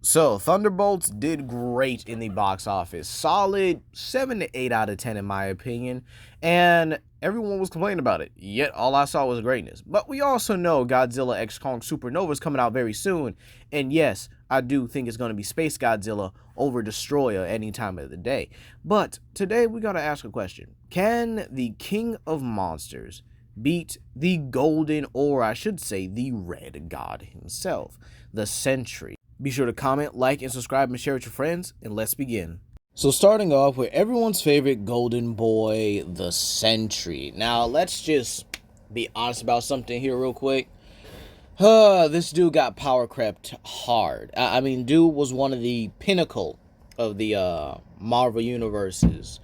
So, Thunderbolts did great in the box office. Solid 7 to 8 out of 10 in my opinion. And everyone was complaining about it. Yet all I saw was greatness. But we also know Godzilla X Kong Supernova is coming out very soon. And yes, I do think it's going to be Space Godzilla over Destroyer any time of the day. But today we got to ask a question. Can the King of Monsters beat the golden, or I should say the red god himself, the Sentry? Be sure to comment, like, and subscribe and share with your friends, and let's begin. So starting off with everyone's favorite golden boy, the Sentry. Now, let's just be honest about something here real quick. This dude got power crept hard. I mean, dude was one of the pinnacle of the Marvel universes.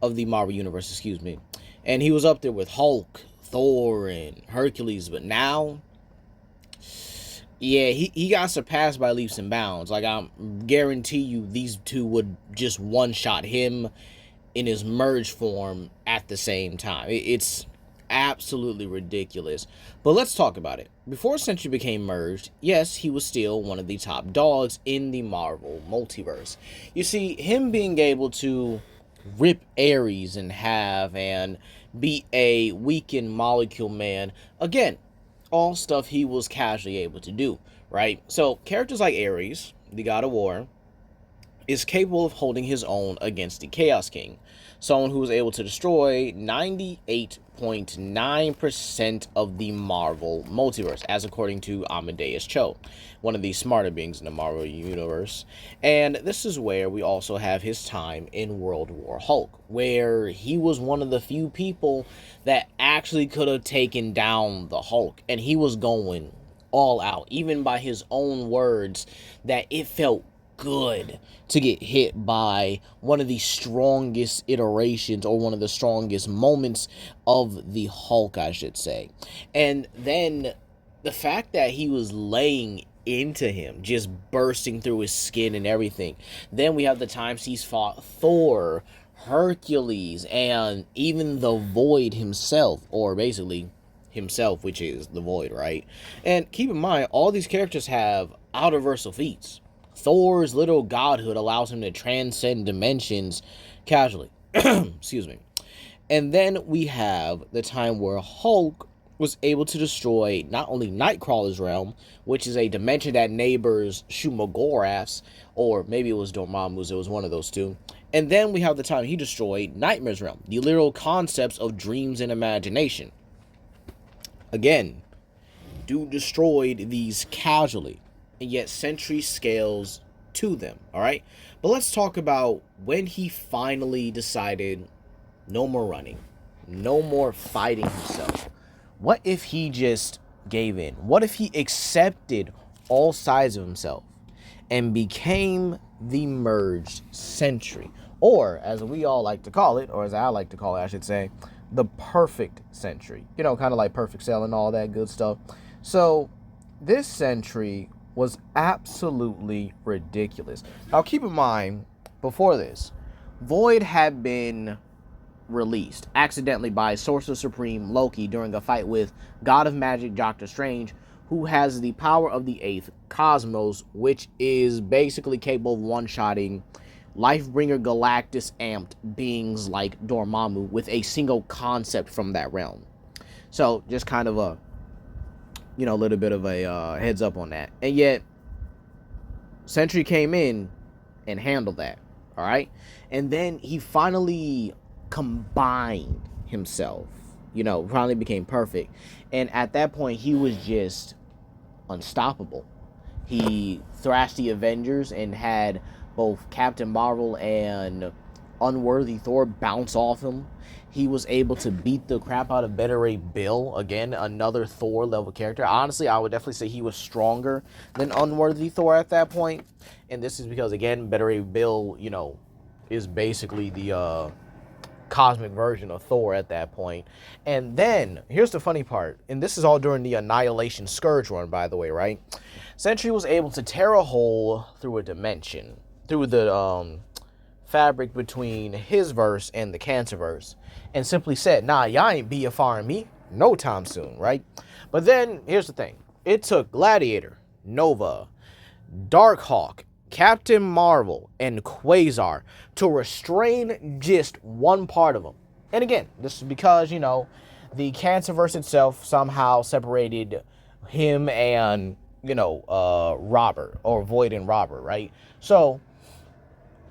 Excuse me. And he was up there with Hulk, Thor, and Hercules, but now, yeah, he got surpassed by leaps and bounds. Like, I guarantee you these two would just one-shot him in his merge form at the same time. It's absolutely ridiculous. But let's talk about it. Before Sentry became merged, yes, he was still one of the top dogs in the Marvel multiverse. You see, him being able to rip Ares in half and beat a weakened Molecule Man, again, all stuff he was casually able to do, right? So characters like Ares, the god of war, is capable of holding his own against the Chaos King, someone who was able to destroy 98.9% of the Marvel multiverse, as according to Amadeus Cho, one of the smarter beings in the Marvel universe. And this is where we also have his time in World War Hulk, where he was one of the few people that actually could have taken down the Hulk, and he was going all out, even by his own words, that it felt good to get hit by one of the strongest iterations, or one of the strongest moments of the Hulk, I should say. And then the fact that he was laying into him, just bursting through his skin and everything. Then we have the times he's fought Thor, Hercules, and even the Void himself, or basically himself, which is the Void, right? And keep in mind, all these characters have outerversal feats. Thor's little godhood allows him to transcend dimensions casually. Excuse me. And then we have the time where Hulk was able to destroy not only Nightcrawler's realm, which is a dimension that neighbors Shumagorath's, or maybe it was Dormammu's, it was one of those two. And then we have the time he destroyed Nightmare's realm, the literal concepts of dreams and imagination. Again, dude destroyed these casually, and yet Sentry scales to them, alright? But let's talk about when he finally decided no more running, no more fighting himself. What if he just gave in? What if he accepted all sides of himself and became the merged Sentry? Or, as we all like to call it, or as I like to call it, I should say, the perfect Sentry. You know, kind of like Perfect Cell and all that good stuff. So, this Sentry was absolutely ridiculous. Now, keep in mind, before this, Void had been released accidentally by Sorcerer Supreme Loki during a fight with God of Magic Doctor Strange, who has the power of the 8th Cosmos, which is basically capable of one-shotting Lifebringer Galactus amped beings like Dormammu with a single concept from that realm. So, just kind of a little bit of a heads up on that. And yet, Sentry came in and handled that, all right? And then he finally combined himself, finally became perfect. And at that point, he was just unstoppable. He thrashed the Avengers and had both Captain Marvel and Unworthy Thor bounce off him. He was able to beat the crap out of Beta Ray Bill, again, another Thor level character. Honestly, I would definitely say he was stronger than Unworthy Thor at that point. And this is because, again, Beta Ray Bill, is basically the cosmic version of Thor at that point. And then, here's the funny part, and this is all during the Annihilation Scourge run, by the way, right? Sentry was able to tear a hole through a dimension, through the fabric between his verse and the Cancerverse, and simply said, nah, y'all ain't BFRing me no time soon, right? But then, here's the thing. It took Gladiator, Nova, Darkhawk, Captain Marvel and Quasar to restrain just one part of him. And again, this is because, the Cancerverse itself somehow separated him and, Robert, or Void and Robert, right? So,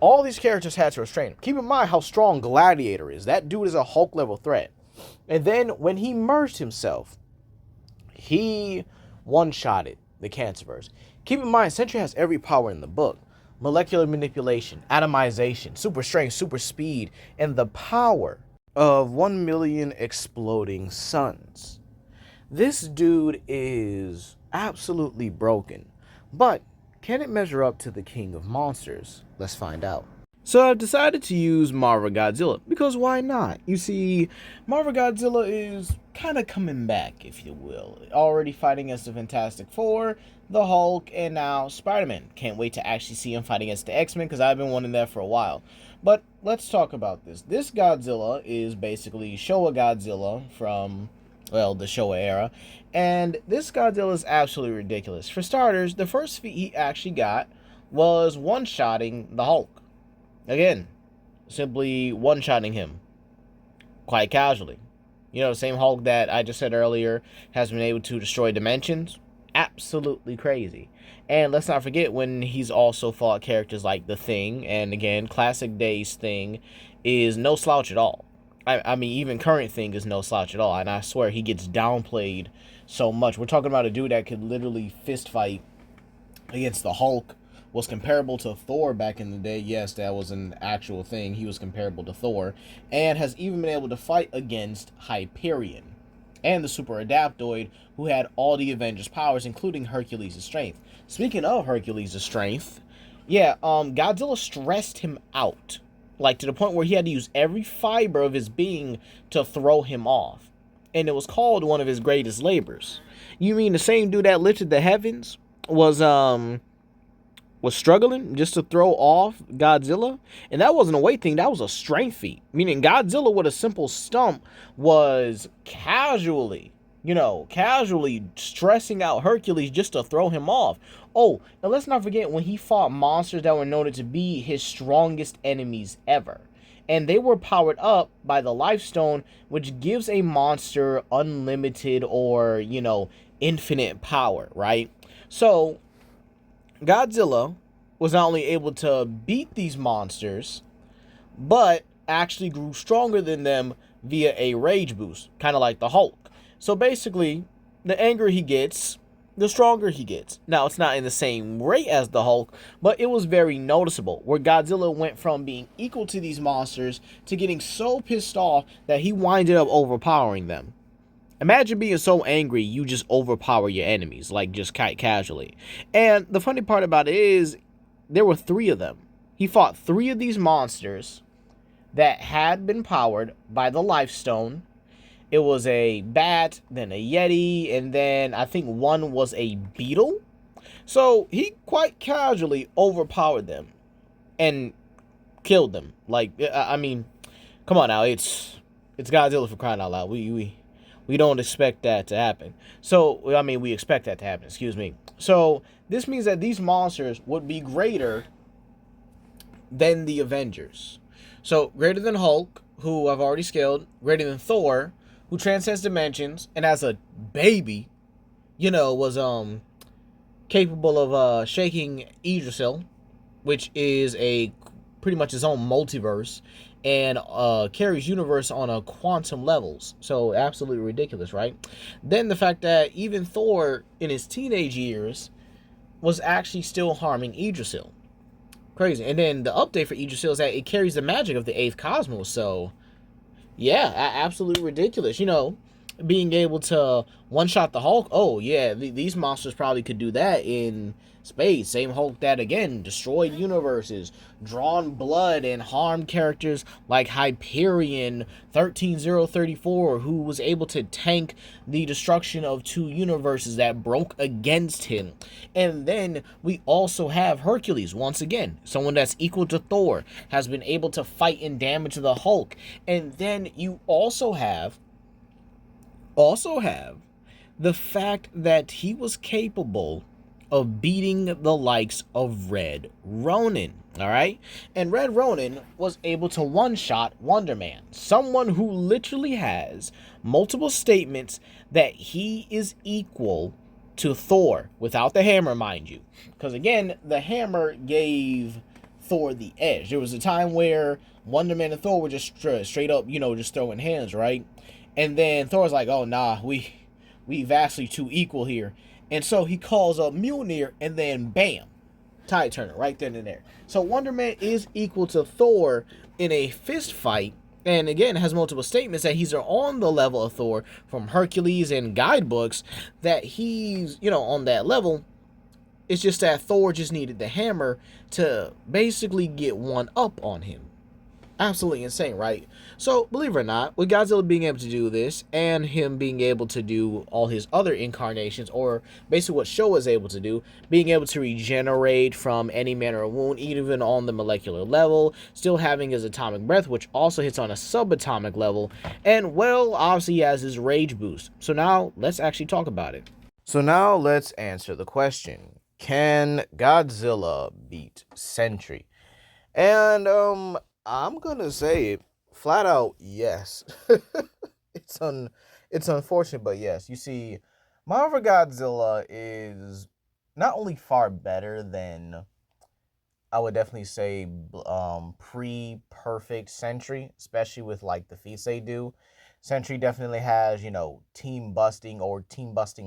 all these characters had to restrain him. Keep in mind how strong Gladiator is. That dude is a Hulk-level threat. And then, when he merged himself, he one-shotted the Cancerverse. Keep in mind, Sentry has every power in the book. Molecular manipulation, atomization, super strength, super speed, and the power of 1 million exploding suns. This dude is absolutely broken. But can it measure up to the King of Monsters? Let's find out. So I've decided to use Marvel Godzilla, because why not? You see, Marvel Godzilla is kind of coming back, if you will. Already fighting against the Fantastic Four, the Hulk, and now Spider-Man. Can't wait to actually see him fight against the X-Men, because I've been wanting that for a while. But let's talk about this. This Godzilla is basically Showa Godzilla from, well, the Showa era. And this Godzilla is absolutely ridiculous. For starters, the first feat he actually got was one-shotting the Hulk. Again, simply one-shotting him quite casually. The same Hulk that I just said earlier has been able to destroy dimensions. Absolutely crazy. And let's not forget when he's also fought characters like The Thing. And again, classic days Thing is no slouch at all. I mean, even current Thing is no slouch at all. And I swear he gets downplayed so much. We're talking about a dude that could literally fist fight against the Hulk. Was comparable to Thor back in the day. Yes, that was an actual thing. He was comparable to Thor. And has even been able to fight against Hyperion. And the Super Adaptoid, who had all the Avengers' powers, including Hercules' strength. Speaking of Hercules' strength, Godzilla stressed him out. Like, to the point where he had to use every fiber of his being to throw him off. And it was called one of his greatest labors. You mean the same dude that lifted the heavens was struggling just to throw off Godzilla? And that wasn't a weight thing, that was a strength feat. Meaning Godzilla with a simple stump was casually stressing out Hercules just to throw him off. Oh, and let's not forget when he fought monsters that were noted to be his strongest enemies ever. And they were powered up by the Life Stone, which gives a monster unlimited or, infinite power, right? So Godzilla was not only able to beat these monsters, but actually grew stronger than them via a rage boost, kind of like the Hulk. So basically, the angrier he gets, the stronger he gets. Now, it's not in the same rate as the Hulk, but it was very noticeable, where Godzilla went from being equal to these monsters to getting so pissed off that he winded up overpowering them. Imagine being so angry you just overpower your enemies, like just casually. And the funny part about it is, there were 3 of them. He fought 3 of these monsters that had been powered by the Life Stone. It was a bat, then a Yeti, and then I think one was a beetle. So he quite casually overpowered them and killed them. Like, I mean, come on now, it's Godzilla, for crying out loud. We don't expect that to happen. So, I mean, we expect that to happen, excuse me. So, this means that these monsters would be greater than the Avengers. So, greater than Hulk, who I've already scaled, greater than Thor, who transcends dimensions, and as a baby, was capable of shaking Idrisil, which is pretty much his own multiverse, and carries universe on a quantum levels. So absolutely ridiculous, right? Then the fact that even Thor in his teenage years was actually still harming Idrisil. Crazy. And then the update for Idrisil is that it carries the magic of the 8th cosmos. So yeah, absolutely ridiculous. Being able to one-shot the Hulk. Oh yeah, these monsters probably could do that in space. Same Hulk that, again, destroyed universes, drawn blood, and harmed characters like Hyperion 13034, who was able to tank the destruction of 2 universes that broke against him. And then we also have Hercules, once again, someone that's equal to Thor, has been able to fight and damage the Hulk. And then you also have the fact that he was capable of beating the likes of Red Ronin. All right. And Red Ronin was able to one-shot Wonder Man, someone who literally has multiple statements that he is equal to Thor without the hammer, mind you. Because again, the hammer gave Thor the edge. There was a time where Wonder Man and Thor were just straight up, just throwing hands, right? And then Thor's like, oh, nah, we vastly too equal here. And so he calls up Mjolnir, and then bam, tide turner right then and there. So Wonder Man is equal to Thor in a fist fight, and again has multiple statements that he's on the level of Thor from Hercules and guidebooks, that he's on that level. It's just that Thor just needed the hammer to basically get one up on him. Absolutely insane, right? So, believe it or not, with Godzilla being able to do this, and him being able to do all his other incarnations, or basically what Showa is able to do, being able to regenerate from any manner of wound, even on the molecular level, still having his atomic breath, which also hits on a subatomic level, and, well, obviously he has his rage boost. So now, let's actually talk about it. So now, let's answer the question. Can Godzilla beat Sentry? And, I'm gonna say it flat out, yes. It's unfortunate, but yes. You see, Marvel Godzilla is not only far better than, I would definitely say, pre-perfect Sentry, especially with like the feats they do. Sentry definitely has, team busting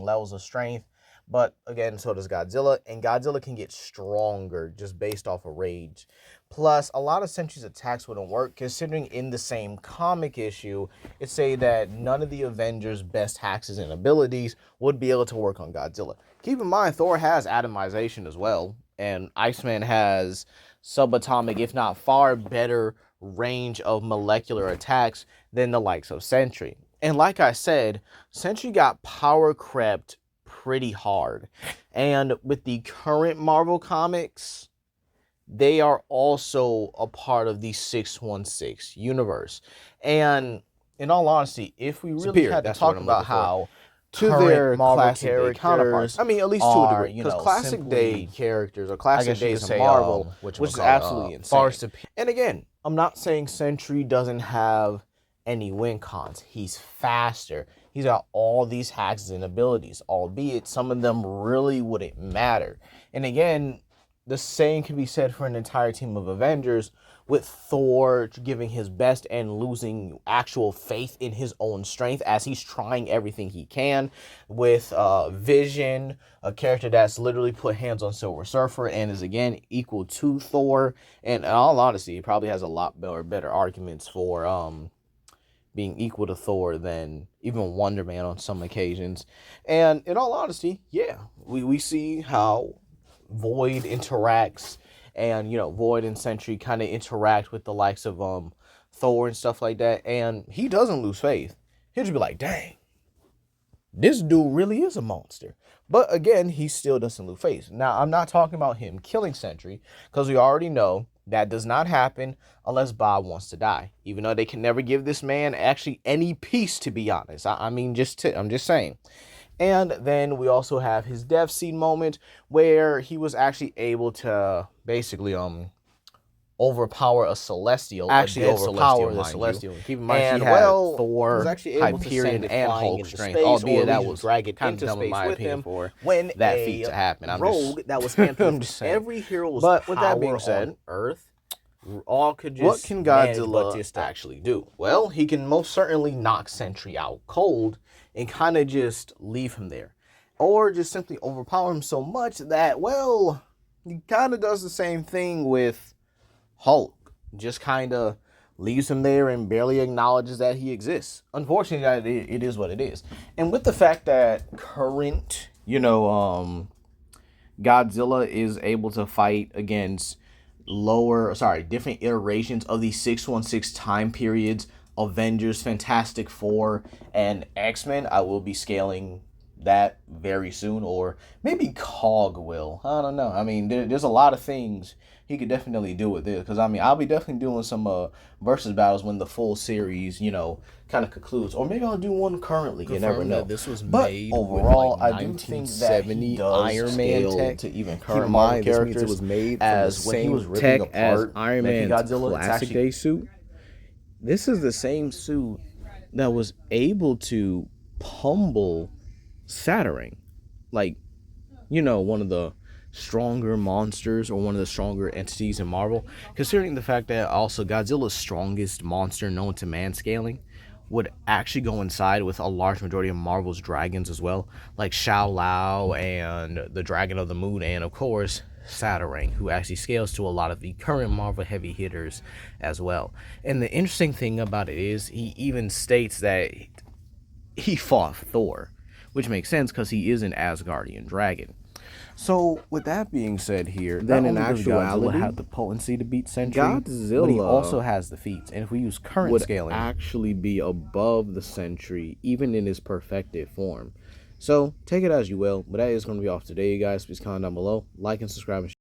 levels of strength. But again, so does Godzilla, and Godzilla can get stronger just based off of rage. Plus, a lot of Sentry's attacks wouldn't work, considering in the same comic issue, it say that none of the Avengers' best hacks and abilities would be able to work on Godzilla. Keep in mind, Thor has atomization as well, and Iceman has subatomic, if not far better range of molecular attacks than the likes of Sentry. And like I said, Sentry got power crept pretty hard. And with the current Marvel comics, they are also a part of the 616 universe. And in all honesty, if we really had to talk about how to their classic day counterparts, I mean, at least to a degree, because classic day characters or classic days of Marvel, which is absolutely insane. And again, I'm not saying Sentry doesn't have any win cons. He's faster. He's got all these hacks and abilities, albeit some of them really wouldn't matter. And again, the same can be said for an entire team of Avengers, with Thor giving his best and losing actual faith in his own strength as he's trying everything he can, with Vision, a character that's literally put hands on Silver Surfer and is again equal to Thor. And in all honesty, he probably has a lot better arguments for being equal to Thor than even Wonder Man on some occasions. And in all honesty, yeah, we see how Void interacts, and Void and Sentry kind of interact with the likes of Thor and stuff like that, and he doesn't lose faith. He'll just be like, dang, this dude really is a monster. But again, he still doesn't lose faith. Now, I'm not talking about him killing Sentry, because we already know that does not happen unless Bob wants to die. Even though they can never give this man actually any peace, to be honest. I'm just saying. And then we also have his death scene moment where he was actually able to basically overpower a Celestial. Actually overpower the Celestial. Keep in mind, he had Thor, was actually able Hyperion, to and Hulk strength, albeit that was kind of dumb in my opinion for when that feat to happen. I'm rogue just, that was influenced every hero's but with that being said, on Earth, all could just what can Godzilla actually do? Well, he can most certainly knock Sentry out cold and kind of just leave him there. Or just simply overpower him so much that, well, he kind of does the same thing with Hulk. Just kind of leaves him there and barely acknowledges that he exists. Unfortunately, it is what it is. And with the fact that current, Godzilla is able to fight against different iterations of the 616 time periods, Avengers, Fantastic Four, and X-Men, I will be scaling that very soon, or maybe Cog will. I don't know. I mean, there's a lot of things he could definitely do with this, because I mean, I'll be definitely doing some versus battles when the full series, kind of concludes, or maybe I'll do one currently. You never know. This was But made overall, with, like, I do think that he 1970 does Iron Man scale tech. to even Keep current in Marvel mind, this means characters, it was made from as the when he same was ripping tech as apart Iron Man's Mechagodzilla. It's classic actually day suit. This is the same suit that was able to pummel Saturn, like, one of the stronger monsters, or one of the stronger entities in Marvel, considering the fact that also Godzilla's strongest monster known to man scaling would actually go inside with a large majority of Marvel's dragons as well, like Shao Lao and the Dragon of the Moon, and of course Saturn, who actually scales to a lot of the current Marvel heavy hitters as well. And the interesting thing about it is, he even states that he fought Thor, which makes sense because he is an Asgardian dragon. So, with that being said here, then not in only does actuality, Godzilla have the potency to beat Sentry, Godzilla but he also has the feats. And if we use current would scaling, actually be above the Sentry, even in his perfected form. So, take it as you will, but that is going to be all for today, you guys. Please comment down below, like and subscribe, and share.